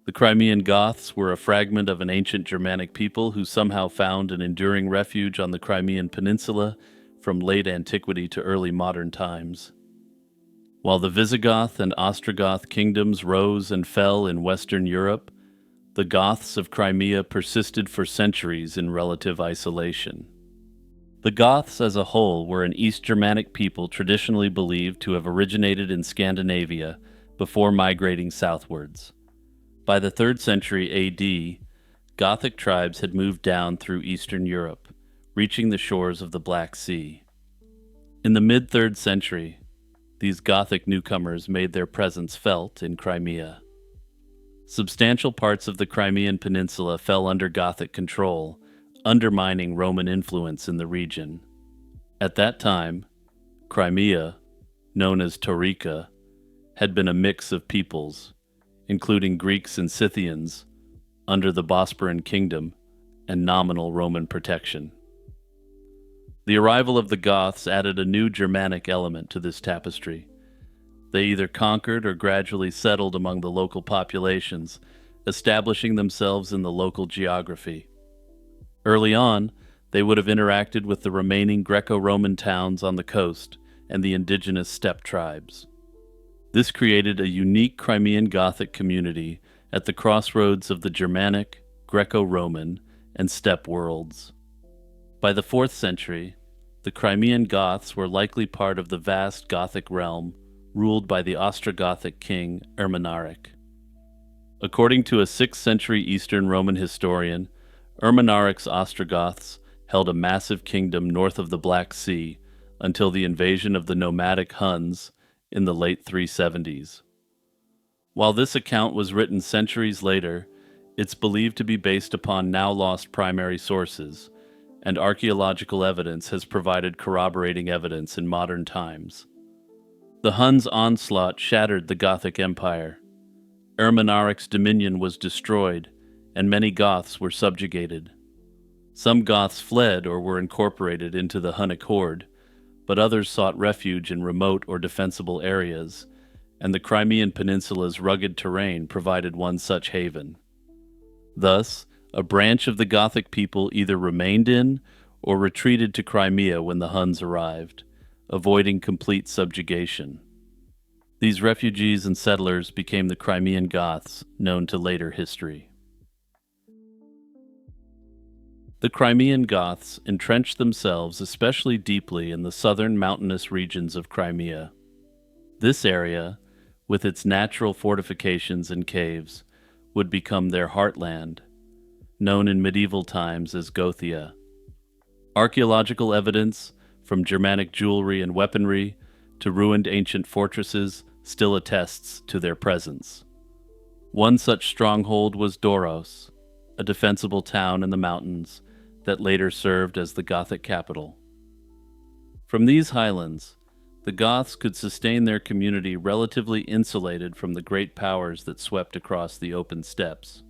The Crimean Goths were a fragment of an ancient Germanic people who somehow found an enduring refuge on the Crimean Peninsula from late antiquity to early modern times. While the Visigoth and Ostrogoth kingdoms rose and fell in Western Europe, the Goths of Crimea persisted for centuries in relative isolation. The Goths as a whole were an East Germanic people traditionally believed to have originated in Scandinavia before migrating southwards. By the 3rd century AD, Gothic tribes had moved down through Eastern Europe, reaching the shores of the Black Sea. In the mid-3rd century, these Gothic newcomers made their presence felt in Crimea. Substantial parts of the Crimean Peninsula fell under Gothic control, undermining Roman influence in the region. At that time, Crimea, known as Taurica, had been a mix of peoples, including Greeks and Scythians, under the Bosporan Kingdom and nominal Roman protection. The arrival of the Goths added a new Germanic element to this tapestry. They either conquered or gradually settled among the local populations, establishing themselves in the local geography. Early on, they would have interacted with the remaining Greco-Roman towns on the coast and the indigenous steppe tribes. This created a unique Crimean Gothic community at the crossroads of the Germanic, Greco-Roman, and steppe worlds. By the 4th century, the Crimean Goths were likely part of the vast Gothic realm ruled by the Ostrogothic king Ermanaric. According to a 6th century Eastern Roman historian, Ermanaric's Ostrogoths held a massive kingdom north of the Black Sea until the invasion of the nomadic Huns in the late 370s. While this account was written centuries later, it's believed to be based upon now lost primary sources, and archaeological evidence has provided corroborating evidence in modern times. The Huns' onslaught shattered the Gothic Empire. Ermanaric's dominion was destroyed, and many Goths were subjugated. Some Goths fled or were incorporated into the Hunnic horde, but others sought refuge in remote or defensible areas, and the Crimean Peninsula's rugged terrain provided one such haven. Thus, a branch of the Gothic people either remained in or retreated to Crimea when the Huns arrived, avoiding complete subjugation. These refugees and settlers became the Crimean Goths, known to later history. The Crimean Goths entrenched themselves especially deeply in the southern mountainous regions of Crimea. This area, with its natural fortifications and caves, would become their heartland, known in medieval times as Gothia. Archaeological evidence, from Germanic jewelry and weaponry to ruined ancient fortresses, still attests to their presence. One such stronghold was Doros, a defensible town in the mountains that later served as the Gothic capital. From these highlands, the Goths could sustain their community relatively insulated from the great powers that swept across the open steppes.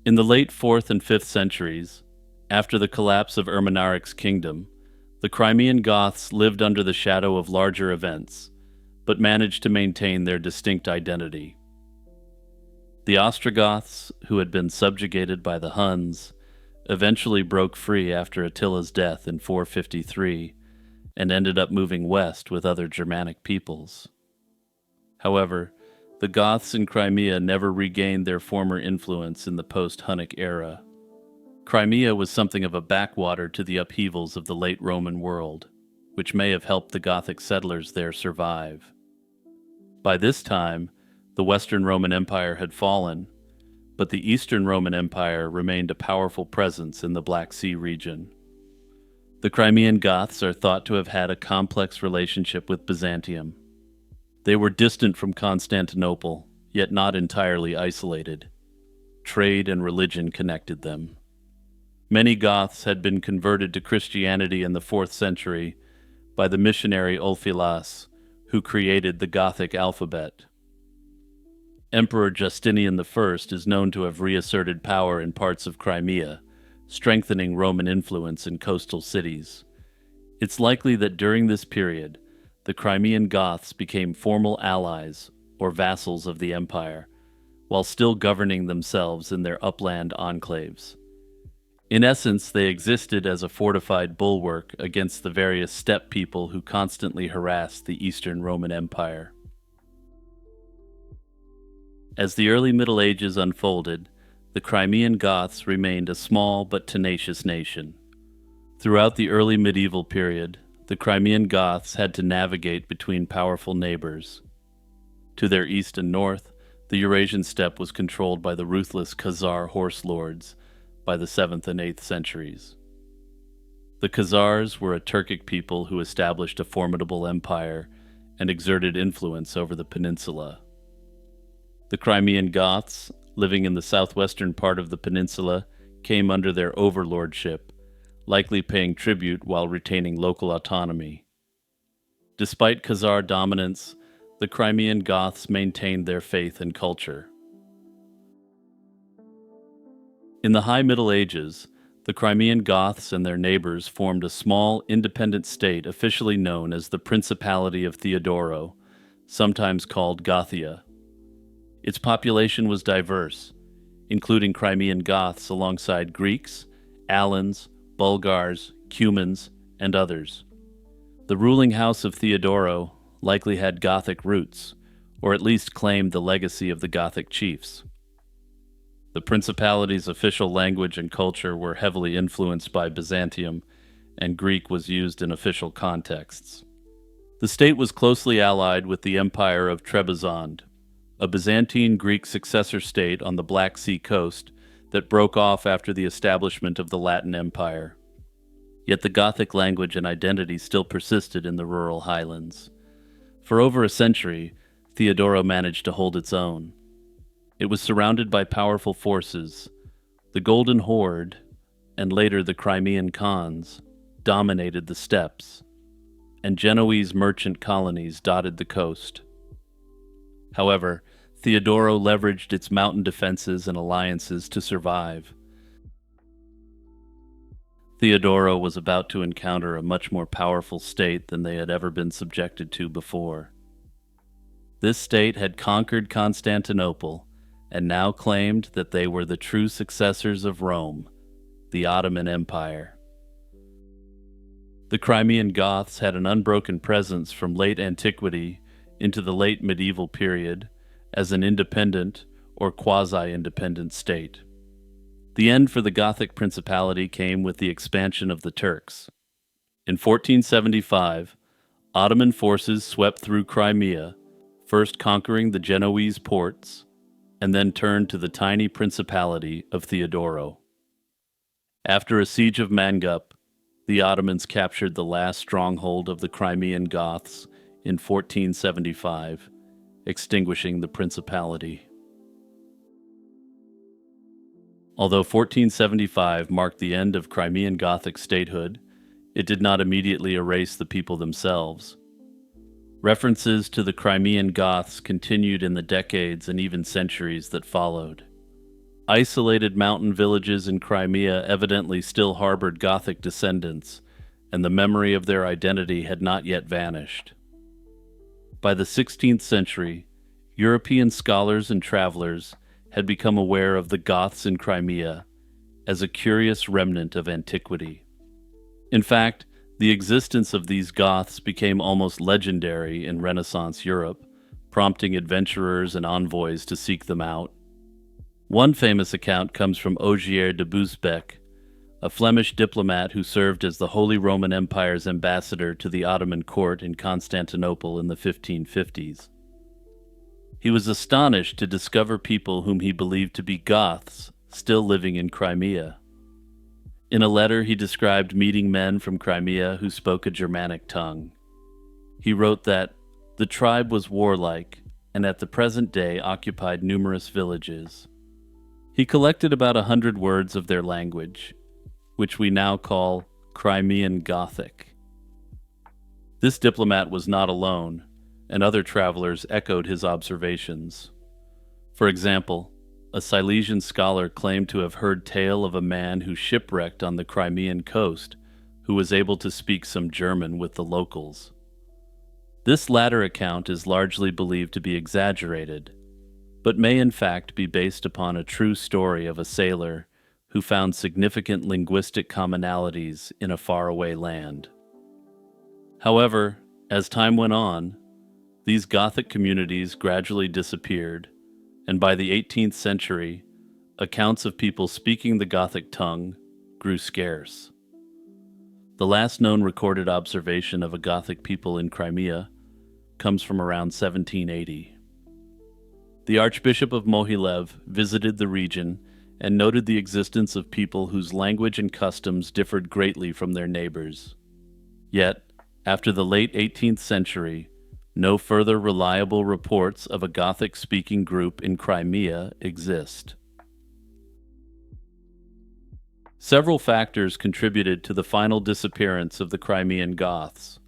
In the late 4th and 5th centuries, after the collapse of Ermanaric's kingdom, the Crimean Goths lived under the shadow of larger events, but managed to maintain their distinct identity. The Ostrogoths, who had been subjugated by the Huns, eventually broke free after Attila's death in 453 and ended up moving west with other Germanic peoples. However, the Goths in Crimea never regained their former influence in the post-Hunnic era. Crimea was something of a backwater to the upheavals of the late Roman world, which may have helped the Gothic settlers there survive. By this time, the Western Roman Empire had fallen, but the Eastern Roman Empire remained a powerful presence in the Black Sea region. The Crimean Goths are thought to have had a complex relationship with Byzantium. They were distant from Constantinople, yet not entirely isolated. Trade and religion connected them. Many Goths had been converted to Christianity in the 4th century by the missionary Ulfilas, who created the Gothic alphabet. Emperor Justinian I is known to have reasserted power in parts of Crimea, strengthening Roman influence in coastal cities. It's likely that during this period, the Crimean Goths became formal allies or vassals of the empire, while still governing themselves in their upland enclaves. In essence, they existed as a fortified bulwark against the various steppe people who constantly harassed the Eastern Roman Empire. As the early Middle Ages unfolded, the Crimean Goths remained a small but tenacious nation. Throughout the early medieval period, the Crimean Goths had to navigate between powerful neighbors. To their east and north, the Eurasian steppe was controlled by the ruthless Khazar horse lords by the 7th and 8th centuries. The Khazars were a Turkic people who established a formidable empire and exerted influence over the peninsula. The Crimean Goths, living in the southwestern part of the peninsula, came under their overlordship, likely paying tribute while retaining local autonomy. Despite Khazar dominance, the Crimean Goths maintained their faith and culture. In the High Middle Ages, the Crimean Goths and their neighbors formed a small, independent state officially known as the Principality of Theodoro, sometimes called Gothia. Its population was diverse, including Crimean Goths alongside Greeks, Alans, Bulgars, Cumans, and others. The ruling house of Theodoro likely had Gothic roots, or at least claimed the legacy of the Gothic chiefs. The principality's official language and culture were heavily influenced by Byzantium, and Greek was used in official contexts. The state was closely allied with the Empire of Trebizond, a Byzantine Greek successor state on the Black Sea coast that broke off after the establishment of the Latin Empire. Yet the Gothic language and identity still persisted in the rural highlands. For over a century, Theodoro managed to hold its own. It was surrounded by powerful forces. The Golden Horde, and later the Crimean Khans, dominated the steppes, and Genoese merchant colonies dotted the coast. However, Theodoro leveraged its mountain defenses and alliances to survive. Theodoro was about to encounter a much more powerful state than they had ever been subjected to before. This state had conquered Constantinople and now claimed that they were the true successors of Rome, the Ottoman Empire. The Crimean Goths had an unbroken presence from late antiquity into the late medieval period as an independent or quasi-independent state. The end for the Gothic principality came with the expansion of the Turks. In 1475, Ottoman forces swept through Crimea, first conquering the Genoese ports, and then turned to the tiny principality of Theodoro. After a siege of Mangup, the Ottomans captured the last stronghold of the Crimean Goths in 1475, extinguishing the principality. Although 1475 marked the end of Crimean Gothic statehood, it did not immediately erase the people themselves. References to the Crimean Goths continued in the decades and even centuries that followed. Isolated mountain villages in Crimea evidently still harbored Gothic descendants, and the memory of their identity had not yet vanished. By the 16th century, European scholars and travelers had become aware of the Goths in Crimea as a curious remnant of antiquity. In fact, the existence of these Goths became almost legendary in Renaissance Europe, prompting adventurers and envoys to seek them out. One famous account comes from Ogier de Busbecq, a Flemish diplomat who served as the Holy Roman Empire's ambassador to the Ottoman court in Constantinople in the 1550s. He was astonished to discover people whom he believed to be Goths still living in Crimea. In a letter, he described meeting men from Crimea who spoke a Germanic tongue. He wrote that the tribe was warlike and at the present day occupied numerous villages. He collected about 100 words of their language, which we now call Crimean Gothic. This diplomat was not alone, and other travelers echoed his observations. For example, a Silesian scholar claimed to have heard tale of a man who shipwrecked on the Crimean coast, who was able to speak some German with the locals. This latter account is largely believed to be exaggerated. but may in fact be based upon a true story of a sailor who found significant linguistic commonalities in a faraway land. However, as time went on, these Gothic communities gradually disappeared, and by the 18th century, accounts of people speaking the Gothic tongue grew scarce. The last known recorded observation of a Gothic people in Crimea comes from around 1780. The Archbishop of Mohilev visited the region and noted the existence of people whose language and customs differed greatly from their neighbors. Yet, after the late 18th century, no further reliable reports of a Gothic-speaking group in Crimea exist. Several factors contributed to the final disappearance of the Crimean Goths.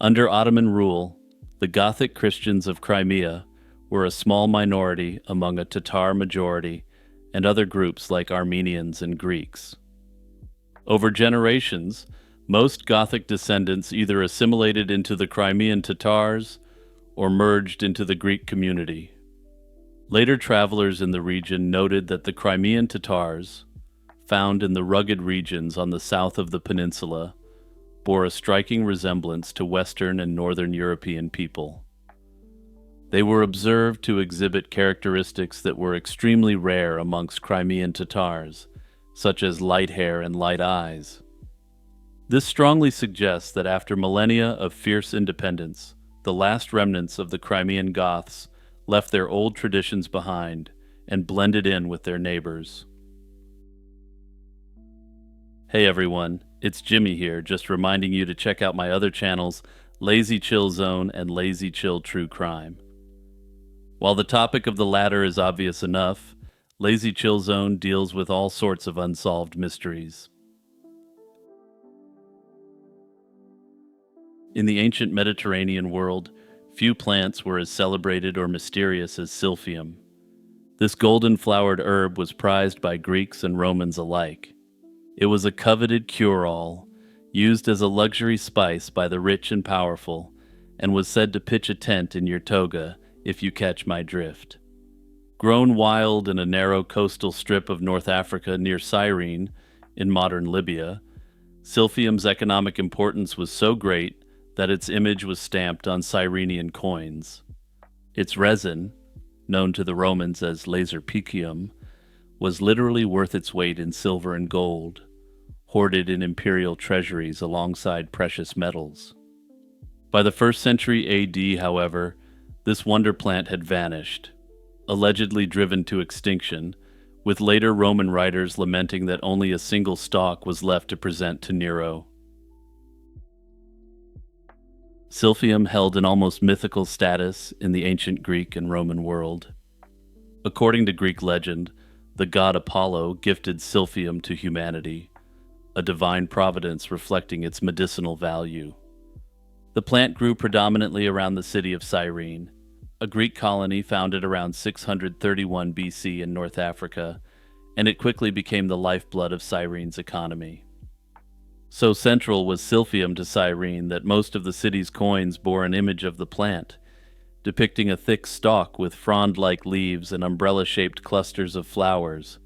Under Ottoman rule, the Gothic Christians of Crimea were a small minority among a Tatar majority and other groups like Armenians and Greeks. Over generations, most Gothic descendants either assimilated into the Crimean Tatars or merged into the Greek community. Later travelers in the region noted that the Crimean Tatars, found in the rugged regions on the south of the peninsula, bore a striking resemblance to Western and Northern European people. They were observed to exhibit characteristics that were extremely rare amongst Crimean Tatars, such as light hair and light eyes. This strongly suggests that after millennia of fierce independence, the last remnants of the Crimean Goths left their old traditions behind and blended in with their neighbors. Hey everyone, it's Jimmy here, just reminding you to check out my other channels, Lazy Chill Zone and Lazy Chill True Crime. While the topic of the latter is obvious enough, Lazy Chill Zone deals with all sorts of unsolved mysteries. In the ancient Mediterranean world, few plants were as celebrated or mysterious as Silphium. This golden-flowered herb was prized by Greeks and Romans alike. It was a coveted cure-all, used as a luxury spice by the rich and powerful, and was said to pitch a tent in your toga, if you catch my drift. Grown wild in a narrow coastal strip of North Africa near Cyrene, in modern Libya, Silphium's economic importance was so great that its image was stamped on Cyrenian coins. Its resin, known to the Romans as Silphium, was literally worth its weight in silver and gold, hoarded in imperial treasuries alongside precious metals. By the 1st century AD, however, this wonder plant had vanished, allegedly driven to extinction, with later Roman writers lamenting that only a single stalk was left to present to Nero. Silphium held an almost mythical status in the ancient Greek and Roman world. According to Greek legend, the god Apollo gifted Silphium to humanity, a divine providence reflecting its medicinal value. The plant grew predominantly around the city of Cyrene, a Greek colony founded around 631 BC in North Africa, and it quickly became the lifeblood of Cyrene's economy. So central was Silphium to Cyrene that most of the city's coins bore an image of the plant, depicting a thick stalk with frond-like leaves and umbrella-shaped clusters of flowers.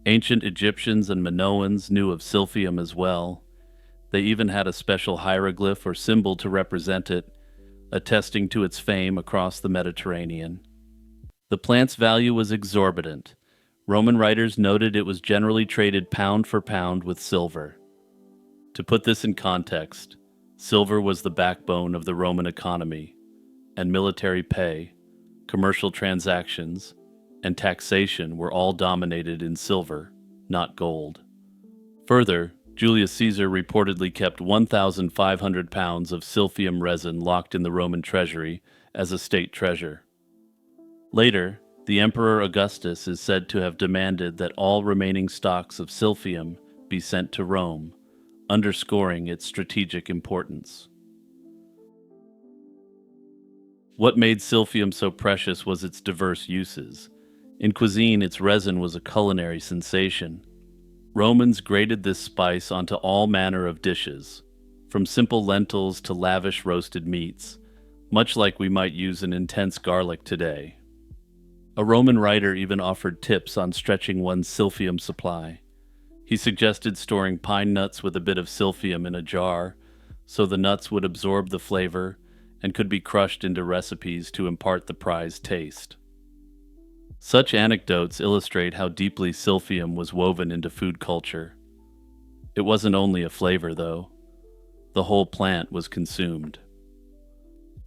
Ancient Egyptians and Minoans knew of Silphium as well. They even had a special hieroglyph or symbol to represent it, attesting to its fame across the Mediterranean. The plant's value was exorbitant. Roman writers noted it was generally traded pound for pound with silver. To put this in context, silver was the backbone of the Roman economy, and military pay, commercial transactions, and taxation were all dominated in silver, not gold. Further, Julius Caesar reportedly kept 1,500 pounds of Silphium resin locked in the Roman treasury as a state treasure. Later, the Emperor Augustus is said to have demanded that all remaining stocks of Silphium be sent to Rome, underscoring its strategic importance. What made Silphium so precious was its diverse uses. In cuisine, its resin was a culinary sensation. Romans grated this spice onto all manner of dishes, from simple lentils to lavish roasted meats, much like we might use an intense garlic today. A Roman writer even offered tips on stretching one's silphium supply. He suggested storing pine nuts with a bit of silphium in a jar so the nuts would absorb the flavor and could be crushed into recipes to impart the prized taste. Such anecdotes illustrate how deeply silphium was woven into food culture. It wasn't only a flavor, though. The whole plant was consumed.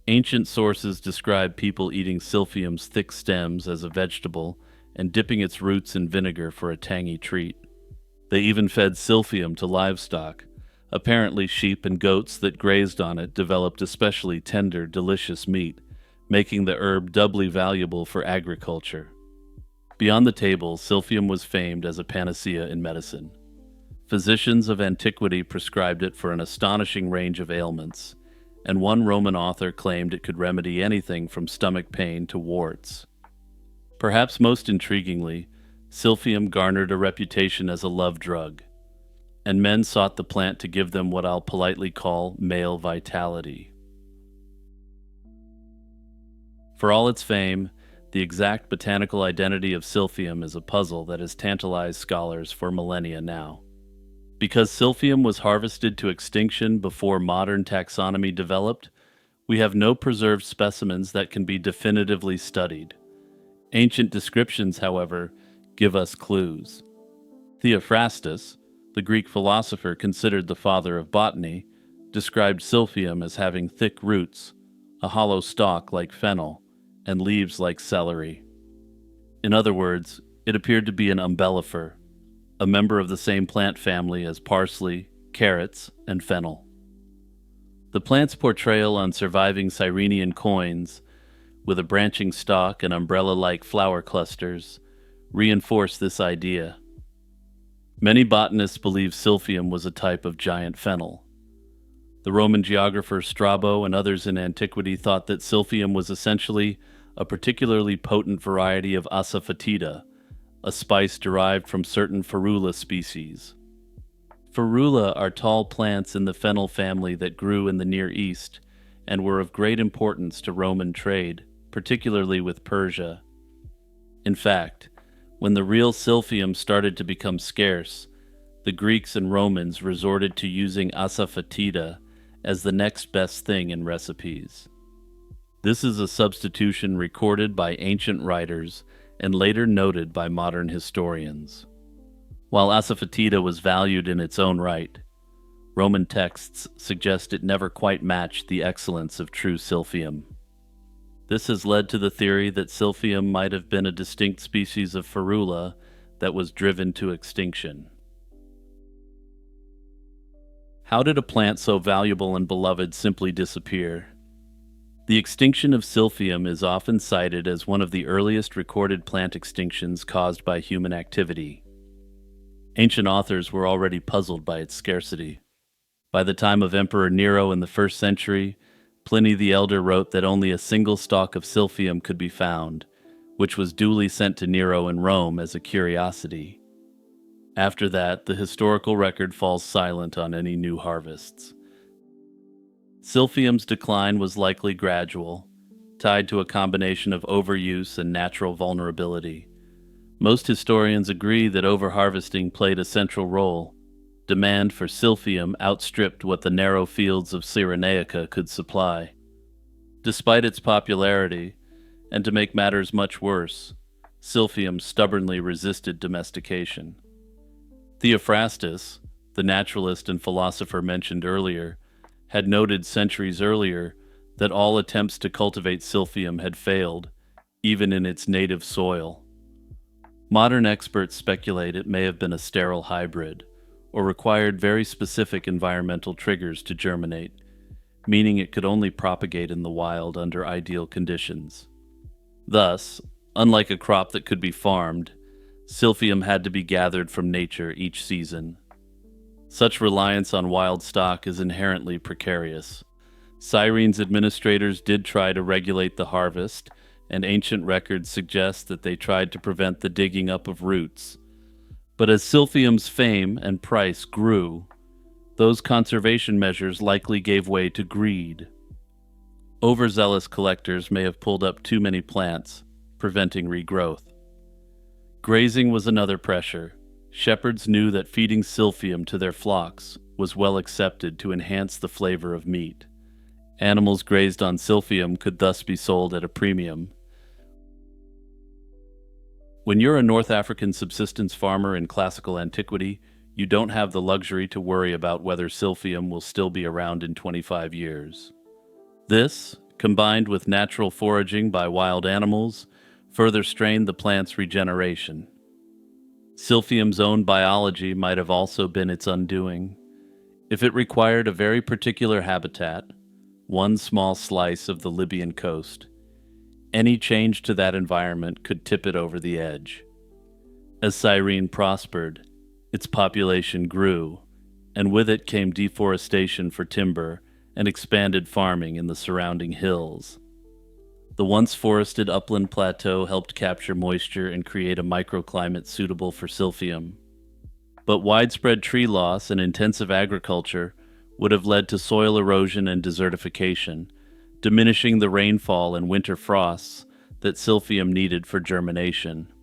Ancient sources describe people eating silphium's thick stems as a vegetable and dipping its roots in vinegar for a tangy treat. They even fed silphium to livestock. Apparently, sheep and goats that grazed on it developed especially tender, delicious meat, making the herb doubly valuable for agriculture. Beyond the table, silphium was famed as a panacea in medicine. Physicians of antiquity prescribed it for an astonishing range of ailments, and one Roman author claimed it could remedy anything from stomach pain to warts. Perhaps most intriguingly, silphium garnered a reputation as a love drug, and men sought the plant to give them what I'll politely call male vitality. For all its fame, the exact botanical identity of silphium is a puzzle that has tantalized scholars for millennia now. Because silphium was harvested to extinction before modern taxonomy developed, we have no preserved specimens that can be definitively studied. Ancient descriptions, however, give us clues. Theophrastus, the Greek philosopher considered the father of botany, described silphium as having thick roots, a hollow stalk like fennel, and leaves like celery. In other words, it appeared to be an umbellifer, a member of the same plant family as parsley, carrots, and fennel. The plant's portrayal on surviving Cyrenian coins, with a branching stalk and umbrella-like flower clusters, reinforce this idea. Many botanists believe silphium was a type of giant fennel. The Roman geographer Strabo and others in antiquity thought that silphium was essentially a particularly potent variety of asafoetida, a spice derived from certain ferula species. Ferula are tall plants in the fennel family that grew in the Near East and were of great importance to Roman trade, particularly with Persia. In fact, when the real silphium started to become scarce, the Greeks and Romans resorted to using asafoetida as the next best thing in recipes. This is a substitution recorded by ancient writers and later noted by modern historians. While asafoetida was valued in its own right, Roman texts suggest it never quite matched the excellence of true silphium. This has led to the theory that silphium might have been a distinct species of ferula that was driven to extinction. How did a plant so valuable and beloved simply disappear? The extinction of silphium is often cited as one of the earliest recorded plant extinctions caused by human activity. Ancient authors were already puzzled by its scarcity. By the time of Emperor Nero in the 1st century, Pliny the Elder wrote that only a single stalk of silphium could be found, which was duly sent to Nero in Rome as a curiosity. After that, the historical record falls silent on any new harvests. Silphium's decline was likely gradual, tied to a combination of overuse and natural vulnerability. Most historians agree that overharvesting played a central role. Demand for silphium outstripped what the narrow fields of Cyrenaica could supply. Despite its popularity, and to make matters much worse, silphium stubbornly resisted domestication. Theophrastus, the naturalist and philosopher mentioned earlier, had noted centuries earlier that all attempts to cultivate silphium had failed, even in its native soil. Modern experts speculate it may have been a sterile hybrid, or required very specific environmental triggers to germinate, meaning it could only propagate in the wild under ideal conditions. Thus, unlike a crop that could be farmed, silphium had to be gathered from nature each season. Such reliance on wild stock is inherently precarious. Cyrene's administrators did try to regulate the harvest, and ancient records suggest that they tried to prevent the digging up of roots. But as silphium's fame and price grew, those conservation measures likely gave way to greed. Overzealous collectors may have pulled up too many plants, preventing regrowth. Grazing was another pressure. Shepherds knew that feeding silphium to their flocks was well accepted to enhance the flavor of meat. Animals grazed on silphium could thus be sold at a premium. When you're a North African subsistence farmer in classical antiquity, you don't have the luxury to worry about whether silphium will still be around in 25 years. This, combined with natural foraging by wild animals, further strained the plant's regeneration. Silphium's own biology might have also been its undoing. If it required a very particular habitat, one small slice of the Libyan coast, any change to that environment could tip it over the edge. As Cyrene prospered, its population grew, and with it came deforestation for timber and expanded farming in the surrounding hills. The once forested upland plateau helped capture moisture and create a microclimate suitable for silphium. But widespread tree loss and intensive agriculture would have led to soil erosion and desertification, diminishing the rainfall and winter frosts that silphium needed for germination.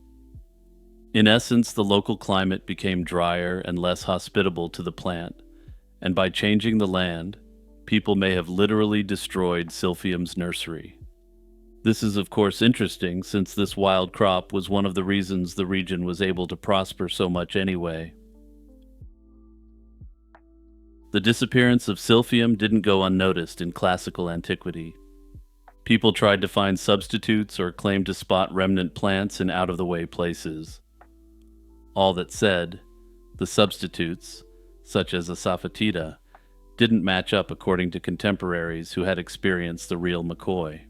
In essence, the local climate became drier and less hospitable to the plant, and by changing the land, people may have literally destroyed silphium's nursery. This is of course interesting, since this wild crop was one of the reasons the region was able to prosper so much anyway. The disappearance of silphium didn't go unnoticed in classical antiquity. People tried to find substitutes or claimed to spot remnant plants in out-of-the-way places. All that said, the substitutes, such as Asafoetida, didn't match up according to contemporaries who had experienced the real McCoy.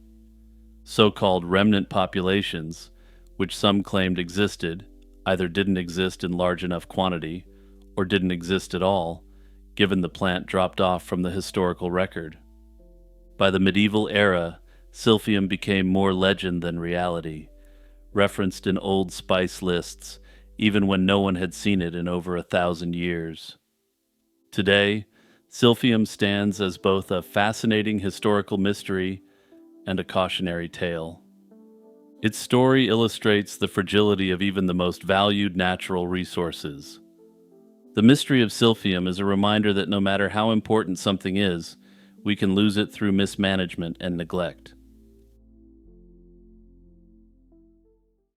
So-called remnant populations, which some claimed existed, either didn't exist in large enough quantity or didn't exist at all, given the plant dropped off from the historical record. By the medieval era, silphium became more legend than reality, referenced in old spice lists, even when no one had seen it in over 1,000 years. Today, silphium stands as both a fascinating historical mystery and a cautionary tale. Its story illustrates the fragility of even the most valued natural resources. The mystery of silphium is a reminder that no matter how important something is, we can lose it through mismanagement and neglect.